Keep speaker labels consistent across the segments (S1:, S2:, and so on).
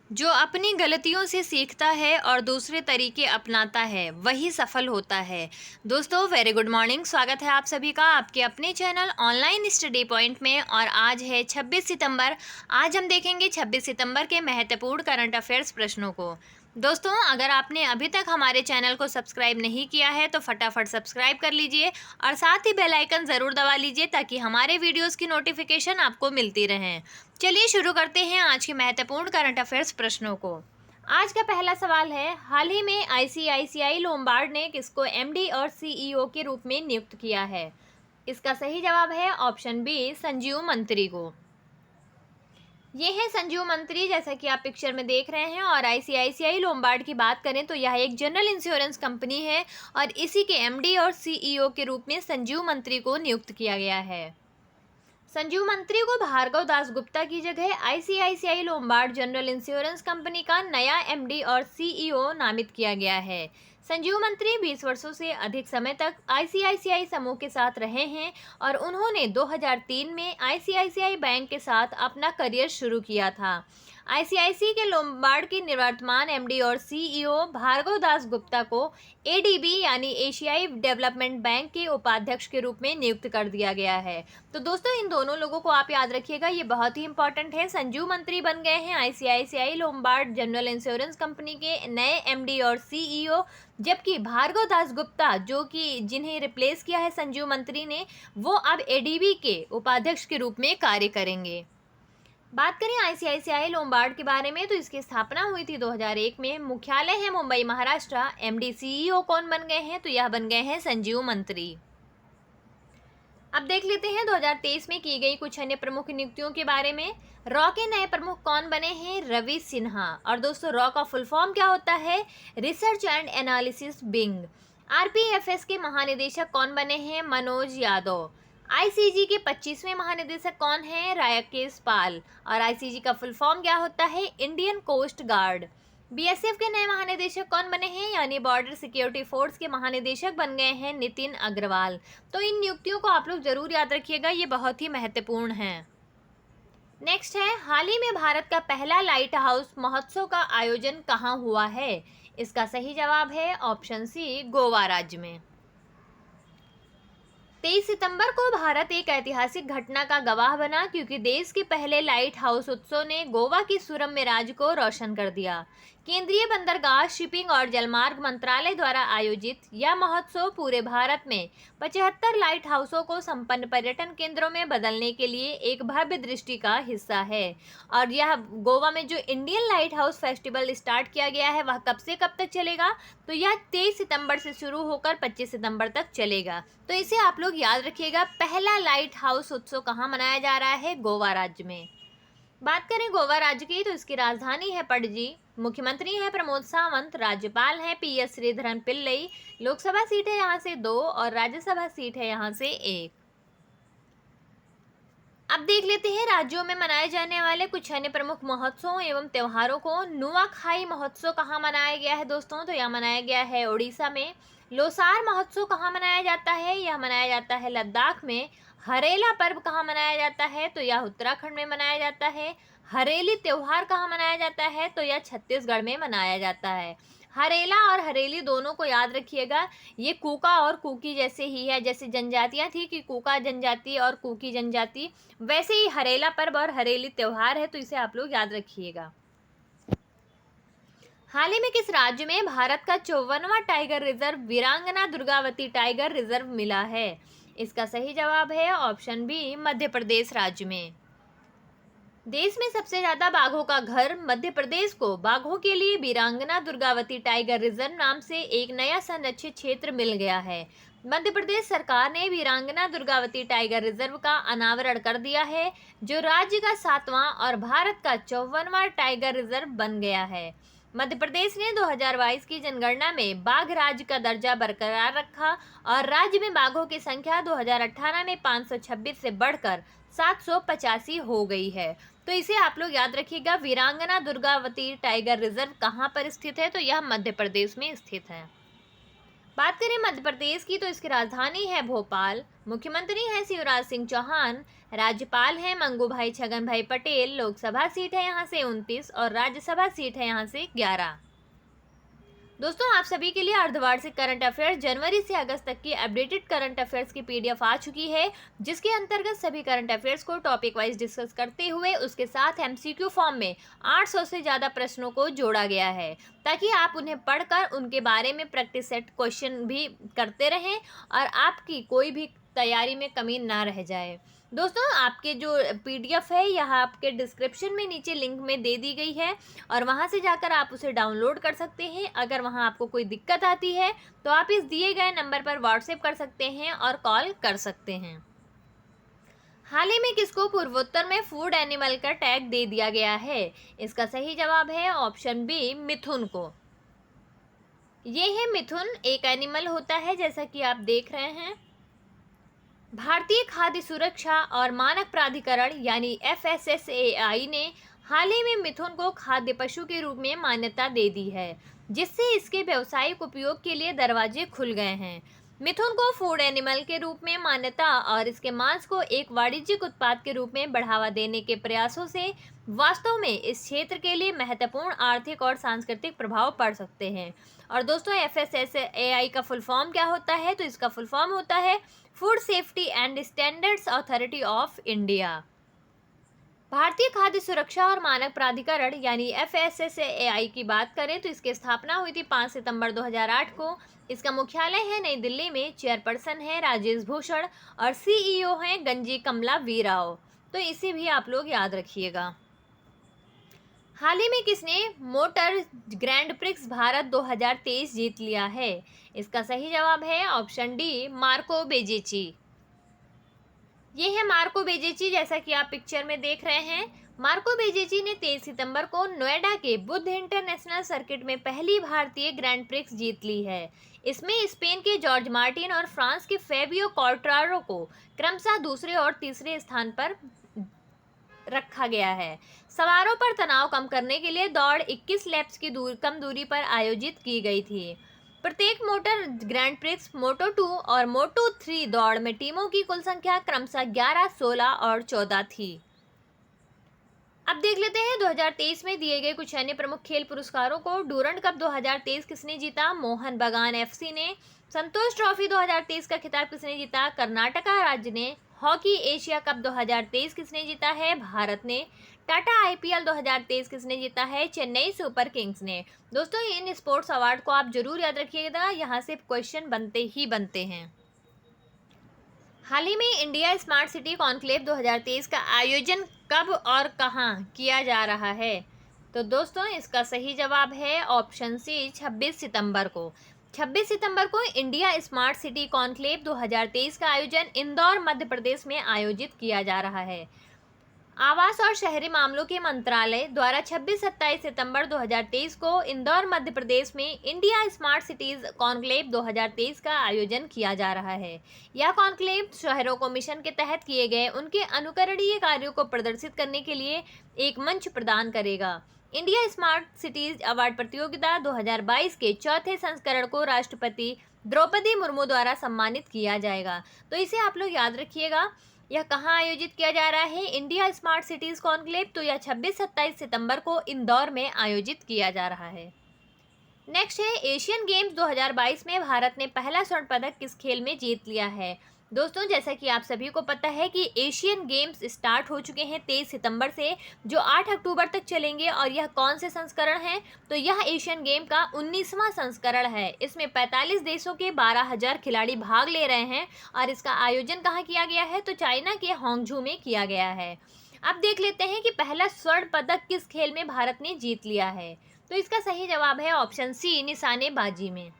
S1: जो अपनी गलतियों से सीखता है और दूसरे तरीके अपनाता है वही सफल होता है। दोस्तों वेरी गुड मॉर्निंग, स्वागत है आप सभी का आपके अपने चैनल ऑनलाइन स्टडी पॉइंट में। और आज है 26 सितंबर। आज हम देखेंगे 26 सितंबर के महत्वपूर्ण करंट अफेयर्स प्रश्नों को। दोस्तों अगर आपने अभी तक हमारे चैनल को सब्सक्राइब नहीं किया है तो फटाफट सब्सक्राइब कर लीजिए और साथ ही बेल आइकन ज़रूर दबा लीजिए ताकि हमारे वीडियोस की नोटिफिकेशन आपको मिलती रहें। चलिए शुरू करते हैं आज के महत्वपूर्ण करंट अफेयर्स प्रश्नों को। आज का पहला सवाल है, हाल ही में आईसीआईसीआई लोम्बार्ड ने किसको एमडी और सीईओ के रूप में नियुक्त किया है? इसका सही जवाब है ऑप्शन बी, संजीव मंत्री को। ये है संजीव मंत्री, जैसा कि आप पिक्चर में देख रहे हैं। और आईसीआईसीआई लोम्बार्ड की बात करें तो यह एक जनरल इंश्योरेंस कंपनी है और इसी के एमडी और सीईओ के रूप में संजीव मंत्री को नियुक्त किया गया है। संजीव मंत्री को भार्गव दास गुप्ता की जगह ICICI Lombard general insurance company का नया एमडी और सीईओ नामित किया गया है। संजीव मंत्री 20 वर्षों से अधिक समय तक आईसीआईसीआई समूह के साथ रहे हैं और उन्होंने 2003 में आईसीआईसीआई बैंक के साथ अपना करियर शुरू किया था। आईसीआईसी के लोम्बार्ड के निवर्तमान एमडी और सीईओ भार्गव दास गुप्ता को एडीबी यानी एशियाई डेवलपमेंट बैंक के उपाध्यक्ष के रूप में नियुक्त कर दिया गया है। तो दोस्तों इन दोनों लोगों को आप याद रखिएगा, ये बहुत ही इंपॉर्टेंट है। संजीव मंत्री बन गए हैं ICICI Lombard general insurance company के नए एमडी और सीईओ, जबकि भार्गव दास गुप्ता जो कि जिन्हें रिप्लेस किया है संजीव मंत्री ने, वो अब एडीबी के उपाध्यक्ष के रूप में कार्य करेंगे। बात करें आईसीआईसीआई लोम्बार्ड के बारे में तो इसकी स्थापना हुई थी 2001 में। मुख्यालय है मुंबई महाराष्ट्र। एमडी सीईओ कौन बन गए हैं? तो यह बन गए हैं संजीव मंत्री। अब देख लेते हैं 2023 में की गई कुछ अन्य प्रमुख नियुक्तियों के बारे में। रॉ के नए प्रमुख कौन बने हैं? रवि सिन्हा। और दोस्तों रॉ का फुल फॉर्म क्या होता है? Research and analysis wing. RPFS के महानिदेशक कौन बने हैं? मनोज यादव। आईसीजी के 25वें महानिदेशक कौन है? राकेश पाल। और आईसीजी का फुल फॉर्म क्या होता है? Indian coast guard. बीएसएफ के नए महानिदेशक कौन बने हैं? यानी बॉर्डर सिक्योरिटी फोर्स के महानिदेशक बन गए हैं नितिन अग्रवाल। तो इन नियुक्तियों को आप लोग जरूर याद रखिएगा, ये बहुत ही महत्वपूर्ण है। नेक्स्ट है, हाल ही में भारत का पहला लाइट हाउस महोत्सव का आयोजन कहाँ हुआ है? इसका सही जवाब है ऑप्शन सी, गोवा राज्य में। 23 सितंबर को भारत एक ऐतिहासिक घटना का गवाह बना क्योंकि देश के पहले लाइट हाउस उत्सव ने गोवा की सुरम्य राज्य को रोशन कर दिया। केंद्रीय बंदरगाह, शिपिंग और जलमार्ग मंत्रालय द्वारा आयोजित यह महोत्सव पूरे भारत में 75 लाइट हाउसों को संपन्न पर्यटन केंद्रों में बदलने के लिए एक भव्य दृष्टि का हिस्सा है। और यह गोवा में जो Indian light house festival start किया गया है वह कब से कब तक चलेगा? तो यह 23 सितंबर से शुरू होकर 25 सितंबर तक चलेगा। तो इसे आप लोग याद रखिएगा। पहला लाइट हाउस उत्सव कहाँ मनाया जा रहा है? गोवा राज्य में। बात करें गोवा राज्य की तो इसकी राजधानी है पणजी। मुख्यमंत्री है प्रमोद सावंत। राज्यपाल है पीएस श्रीधरन पिल्लई। लोकसभा सीट है यहाँ से 2 और राज्यसभा सीट है यहाँ से 1। अब देख लेते हैं राज्यों में मनाए जाने वाले कुछ अन्य प्रमुख महोत्सवों एवं त्योहारों को। नुआखाई महोत्सव कहाँ मनाया गया है दोस्तों? तो यह मनाया गया है उड़ीसा में। लोसार महोत्सव कहाँ मनाया जाता है? यह मनाया जाता है लद्दाख में। हरेला पर्व कहाँ मनाया जाता है? तो यह उत्तराखंड में मनाया जाता है। हरेली त्योहार कहाँ मनाया जाता है? तो यह छत्तीसगढ़ में मनाया जाता है। हरेला और हरेली दोनों को याद रखिएगा, ये कूका और कुकी जैसे ही है। जैसे जनजातियां थी कि कूका जनजाति और कुकी जनजाति, वैसे ही हरेला पर्व और हरेली त्योहार है, तो इसे आप लोग याद रखिएगा। हाल ही में किस राज्य में भारत का 54वां टाइगर रिजर्व वीरांगना दुर्गावती टाइगर रिजर्व मिला है? इसका सही जवाब है ऑप्शन बी, मध्य प्रदेश राज्य में। देश में सबसे ज्यादा बाघों का घर मध्य प्रदेश को बाघों के लिए वीरांगना दुर्गावती टाइगर रिजर्व नाम से एक नया संरक्षित क्षेत्र मिल गया है। मध्य प्रदेश सरकार ने वीरांगना दुर्गावती टाइगर रिजर्व का अनावरण कर दिया है, जो राज्य का 7वां और भारत का 54वां टाइगर रिजर्व बन गया है। मध्य प्रदेश ने 2022 की जनगणना में बाघ राज्य का दर्जा बरकरार रखा और राज्य में बाघों की संख्या 2018 में 526 से बढ़कर 785 हो गई है। तो इसे आप लोग याद रखिएगा। वीरांगना दुर्गावती टाइगर रिजर्व कहाँ पर स्थित है? तो यह मध्य प्रदेश में स्थित है। बात करें मध्य प्रदेश की तो इसकी राजधानी है भोपाल। मुख्यमंत्री हैं शिवराज सिंह चौहान। राज्यपाल हैं मंगू भाई छगन भाई पटेल। लोकसभा सीट है यहाँ से 29 और राज्यसभा सीट है यहाँ से 11। दोस्तों, आप सभी के लिए अर्धवार्षिक करंट अफेयर्स जनवरी से अगस्त तक की अपडेटेड करंट अफेयर्स की पीडीएफ आ चुकी है, जिसके अंतर्गत सभी करंट अफेयर्स को टॉपिक वाइज डिस्कस करते हुए उसके साथ एमसीक्यू फॉर्म में 800 से ज़्यादा प्रश्नों को जोड़ा गया है, ताकि आप उन्हें पढ़कर उनके बारे में प्रैक्टिस सेट क्वेश्चन भी करते रहें और आपकी कोई भी तैयारी में कमी ना रह जाए। दोस्तों, आपके जो पीडीएफ है यह आपके डिस्क्रिप्शन में नीचे लिंक में दे दी गई है और वहां से जाकर आप उसे डाउनलोड कर सकते हैं। अगर वहां आपको कोई दिक्कत आती है तो आप इस दिए गए नंबर पर व्हाट्सएप कर सकते हैं और कॉल कर सकते हैं। हाल ही में किसको पूर्वोत्तर में फूड एनिमल का टैग दे दिया गया है? इसका सही जवाब है ऑप्शन बी, मिथुन को। ये है मिथुन, एक एनिमल होता है जैसा कि आप देख रहे हैं। भारतीय खाद्य सुरक्षा और मानक प्राधिकरण यानी FSSAI ने हाल ही में मिथुन को खाद्य पशु के रूप में मान्यता दे दी है, जिससे इसके व्यावसायिक उपयोग के लिए दरवाजे खुल गए हैं। मिथुन को फूड एनिमल के रूप में मान्यता और इसके मांस को एक वाणिज्यिक उत्पाद के रूप में बढ़ावा देने के प्रयासों से वास्तव में इस क्षेत्र के लिए महत्वपूर्ण आर्थिक और सांस्कृतिक प्रभाव पड़ सकते हैं। और दोस्तों, FSSAI का फुल फॉर्म क्या होता है? तो इसका फुल फॉर्म होता है food safety and standards authority of India. भारतीय खाद्य सुरक्षा और मानक प्राधिकरण यानी FSSAI की बात करें तो इसकी स्थापना हुई थी 5 सितंबर 2008 को। इसका मुख्यालय है नई दिल्ली में। चेयरपर्सन है राजेश भूषण और CEO हैं गंजी कमला वीराव। तो इसे भी आप लोग याद रखिएगा। हाल ही में किसने मोटर ग्रैंड प्रिक्स भारत 2023 जीत लिया है? इसका सही जवाब है ऑप्शन डी, मार्को बेजेची। ये है मार्को बेजेची, जैसा कि आप पिक्चर में देख रहे हैं। मार्को बेजेची ने 23 सितंबर को नोएडा के बुद्ध इंटरनेशनल सर्किट में पहली भारतीय ग्रैंड प्रिक्स जीत ली है। इसमें स्पेन के जॉर्ज मार्टिन और फ्रांस के फेबियो क्वार्टारो को क्रमशः दूसरे और तीसरे स्थान पर रखा गया है। सवारों पर तनाव कम करने के लिए दौड़ 21 लैप्स की कम दूरी पर आयोजित की गई थी। प्रत्येक मोटर ग्रैंड प्रिक्स मोटो 2 और मोटो 3 दौड़ में टीमों की कुल संख्या क्रमशः 11, 16 और 14 थी। अब देख लेते हैं 2023 में दिए गए कुछ अन्य प्रमुख खेल पुरस्कारों को। डूरंड कप 2023 किसने जीता? मोहन बगान FC ने। संतोष ट्रॉफी 2023 का खिताब किसने जीता? कर्नाटका राज्य ने। हॉकी एशिया कप 2023 किसने जीता है? भारत ने। टाटा IPL 2023 किसने जीता है? चेन्नई सुपर किंग्स ने। दोस्तों, इन स्पोर्ट्स अवार्ड को आप जरूर याद रखिएगा, यहाँ से क्वेश्चन बनते ही बनते हैं। हाल ही में इंडिया स्मार्ट सिटी कॉन्क्लेव 2023 का आयोजन कब और कहाँ किया जा रहा है? तो दोस्तों, इसका सही जवाब है ऑप्शन सी, 26 सितंबर को। 26 सितंबर को इंडिया स्मार्ट सिटी कॉन्क्लेव 2023 का आयोजन इंदौर मध्य प्रदेश में आयोजित किया जा रहा है। आवास और शहरी मामलों के मंत्रालय द्वारा 26-27 सितंबर 2023 को इंदौर मध्य प्रदेश में इंडिया स्मार्ट सिटीज कॉन्क्लेव 2023 का आयोजन किया जा रहा है। यह कॉन्क्लेव शहरों को मिशन के तहत किए गए उनके अनुकरणीय कार्यों को प्रदर्शित करने के लिए एक मंच प्रदान करेगा। इंडिया स्मार्ट सिटीज अवार्ड प्रतियोगिता 2022 के चौथे संस्करण को राष्ट्रपति द्रौपदी मुर्मू द्वारा सम्मानित किया जाएगा। तो इसे आप लोग याद रखिएगा। यह कहाँ आयोजित किया जा रहा है? India smart cities conclave. तो यह 26-27 सितंबर को इंदौर में आयोजित किया जा रहा है। नेक्स्ट है एशियन गेम्स 2022 में भारत ने पहला स्वर्ण पदक किस खेल में जीत लिया है? दोस्तों, जैसा कि आप सभी को पता है कि एशियन गेम्स स्टार्ट हो चुके हैं 23 सितंबर से, जो 8 अक्टूबर तक चलेंगे। और यह कौन से संस्करण है? तो यह एशियन गेम का 19वां संस्करण है। इसमें 45 देशों के 12,000 खिलाड़ी भाग ले रहे हैं और इसका आयोजन कहाँ किया गया है? तो चाइना के हांगझू में किया गया है। अब देख लेते हैं कि पहला स्वर्ण पदक किस खेल में भारत ने जीत लिया है। तो इसका सही जवाब है ऑप्शन सी, निशानेबाजी में।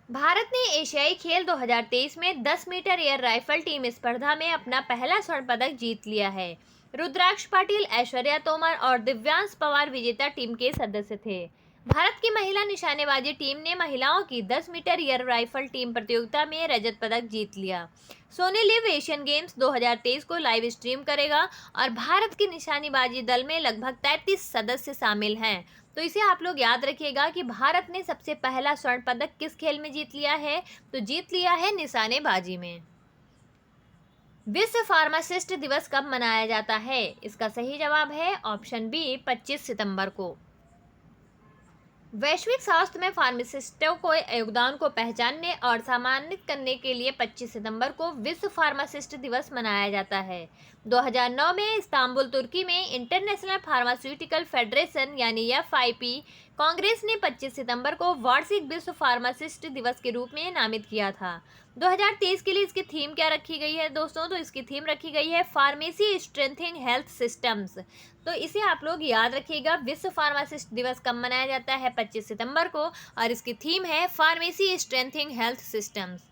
S1: भारत ने एशियाई खेल 2023 में 10 मीटर एयर राइफल टीम स्पर्धा में अपना पहला स्वर्ण पदक जीत लिया है। रुद्राक्ष पाटिल, ऐश्वर्या तोमर और दिव्यांश पवार विजेता टीम के सदस्य थे। भारत की महिला निशानेबाजी टीम ने महिलाओं की 10 मीटर एयर राइफल टीम प्रतियोगिता में रजत पदक जीत लिया। सोनी लिव एशियन गेम्स 2023 को लाइव स्ट्रीम करेगा और भारत की निशानेबाजी दल में लगभग 33 सदस्य शामिल हैं। तो इसे आप लोग याद रखिएगा कि भारत ने सबसे पहला स्वर्ण पदक किस खेल में जीत लिया है? तो जीत लिया है निशानेबाजी में। विश्व फार्मासिस्ट दिवस कब मनाया जाता है? इसका सही जवाब है ऑप्शन बी 25 सितंबर को। वैश्विक स्वास्थ्य में फार्मासिस्टों को योगदान को पहचानने और सम्मानित करने के लिए 25 सितंबर को विश्व फार्मासिस्ट दिवस मनाया जाता है। 2009 में इस्तांबुल तुर्की में इंटरनेशनल फार्मास्यूटिकल फेडरेशन यानी एफआईपी कांग्रेस ने 25 सितंबर को वार्षिक विश्व फार्मासिस्ट दिवस के रूप में नामित किया था। 2023 के लिए इसकी थीम क्या रखी गई है दोस्तों? तो इसकी थीम रखी गई है फार्मेसी स्ट्रेंथिंग हेल्थ सिस्टम्स। तो इसे आप लोग याद रखिएगा। विश्व फार्मासिस्ट दिवस कब मनाया जाता है? 25 सितंबर को, और इसकी थीम है फार्मेसी स्ट्रेंथिंग हेल्थ सिस्टम्स।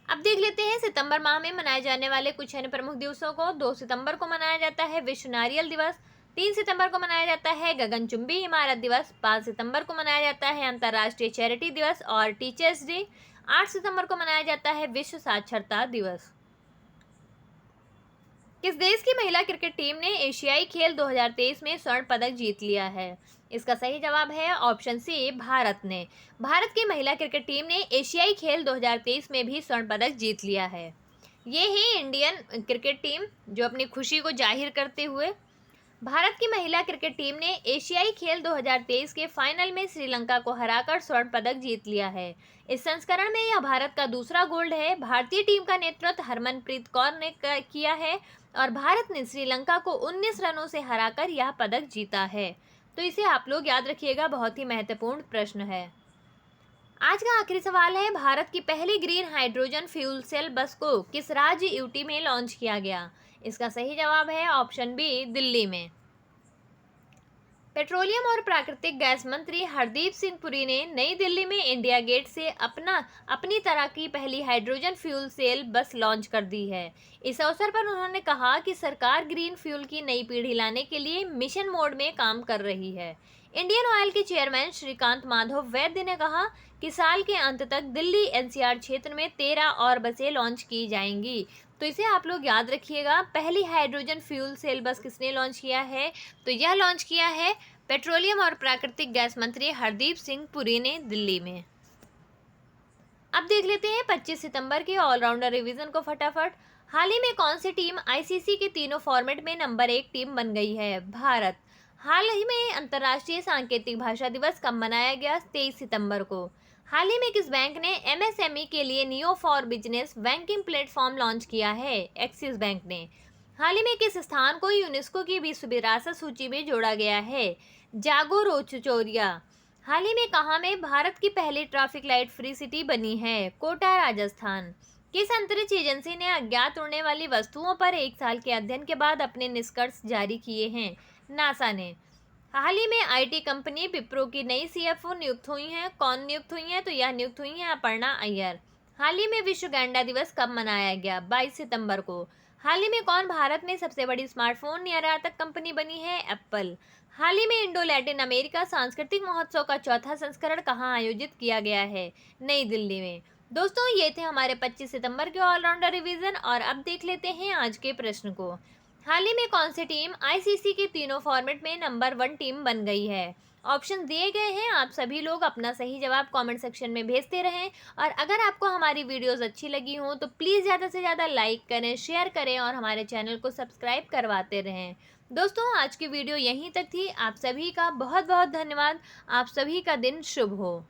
S1: अब देख लेते हैं सितंबर माह में मनाए जाने वाले कुछ अन्य प्रमुख दिवसों को। 2 सितंबर को मनाया जाता है विश्व नारियल दिवस। 3 सितंबर को मनाया जाता है गगनचुंबी इमारत दिवस। 5 सितंबर को मनाया जाता है अंतर्राष्ट्रीय चैरिटी दिवस और टीचर्स डे। 8 सितंबर को मनाया जाता है विश्व साक्षरता दिवस। किस देश की महिला क्रिकेट टीम ने एशियाई खेल 2023 में स्वर्ण पदक जीत लिया है? इसका सही जवाब है ऑप्शन सी भारत ने। भारत की महिला क्रिकेट टीम ने एशियाई खेल 2023 में भी स्वर्ण पदक जीत लिया है। ये है इंडियन क्रिकेट टीम जो अपनी खुशी को जाहिर करते हुए भारत की महिला क्रिकेट टीम ने एशियाई खेल 2023 के फाइनल में श्रीलंका को हराकर स्वर्ण पदक जीत लिया है। इस संस्करण में यह भारत का दूसरा गोल्ड है। भारतीय टीम का नेतृत्व हरमनप्रीत कौर ने किया है और भारत ने श्रीलंका को 19 रनों से हराकर यह पदक जीता है। तो इसे आप लोग याद रखिएगा, बहुत ही महत्वपूर्ण प्रश्न है। आज का आखिरी सवाल है, भारत की पहली ग्रीन हाइड्रोजन फ्यूल सेल बस को किस राज्य यूटी में लॉन्च किया गया? इसका सही जवाब है ऑप्शन बी दिल्ली में। पेट्रोलियम और प्राकृतिक गैस मंत्री हरदीप सिंह पुरी ने नई दिल्ली में इंडिया गेट से अपनी तरह की पहली हाइड्रोजन फ्यूल सेल बस लॉन्च कर दी है। इस अवसर पर उन्होंने कहा कि सरकार ग्रीन फ्यूल की नई पीढ़ी लाने के लिए मिशन मोड में काम कर रही है। इंडियन ऑयल के चेयरमैन श्रीकांत माधव वैद्य ने कहा कि साल के अंत तक दिल्ली एनसीआर क्षेत्र में 13 और बसें लॉन्च की जाएंगी। तो इसे आप लोग याद रखिएगा। पहली हाइड्रोजन फ्यूल सेल बस किसने लॉन्च किया है? तो यह लॉन्च किया है पेट्रोलियम और प्राकृतिक गैस मंत्री हरदीप सिंह पुरी ने दिल्ली में। अब देख लेते हैं 25 सितंबर के ऑलराउंडर रिवीजन को फटाफट। हाल ही में कौन सी टीम आईसीसी के तीनों फॉर्मेट में नंबर 1 टीम बन गई है? भारत। हाल ही में अंतर्राष्ट्रीय सांकेतिक भाषा दिवस कब मनाया गया? 23 सितंबर को। हाल ही में किस बैंक ने एमएसएमई के लिए neo for business banking platform launch किया है? एक्सिस बैंक ने। हाल ही में किस स्थान को यूनेस्को की विश्व विरासत सूची में जोड़ा गया है? जागोरोचोरिया। हाल ही में कहाँ में भारत की पहली ट्रैफिक लाइट फ्री सिटी बनी है? कोटा राजस्थान। किस अंतरिक्ष एजेंसी ने अज्ञात उड़ने वाली वस्तुओं पर 1 साल के अध्ययन के बाद अपने निष्कर्ष जारी किए हैं? नासा ने। हाल ही में आईटी कंपनी विप्रो की नई सीएफओ नियुक्त हुई हैं। कौन नियुक्त हुई हैं? तो यह नियुक्त हुई हैं अपर्णा अय्यर। हाल ही में विश्व गैंडा दिवस कब मनाया गया? 22 सितंबर को। हाल ही में कौन भारत में सबसे बड़ी स्मार्टफोन निर्यातक कंपनी बनी है? एप्पल। हाल ही में इंडो लैटिन अमेरिका सांस्कृतिक महोत्सव का चौथा संस्करण कहाँ आयोजित किया गया है? नई दिल्ली में। दोस्तों ये थे हमारे 25 सितंबर के ऑलराउंडर रिवीजन, और अब देख लेते हैं आज के प्रश्न को। हाल ही में कौन सी टीम आईसीसी के तीनों फॉर्मेट में नंबर 1 टीम बन गई है? ऑप्शन दिए गए हैं, आप सभी लोग अपना सही जवाब कमेंट सेक्शन में भेजते रहें। और अगर आपको हमारी वीडियोस अच्छी लगी हो तो प्लीज़ ज़्यादा से ज़्यादा लाइक करें, शेयर करें और हमारे चैनल को सब्सक्राइब करवाते रहें। दोस्तों आज की वीडियो यहीं तक थी। आप सभी का बहुत बहुत धन्यवाद। आप सभी का दिन शुभ हो।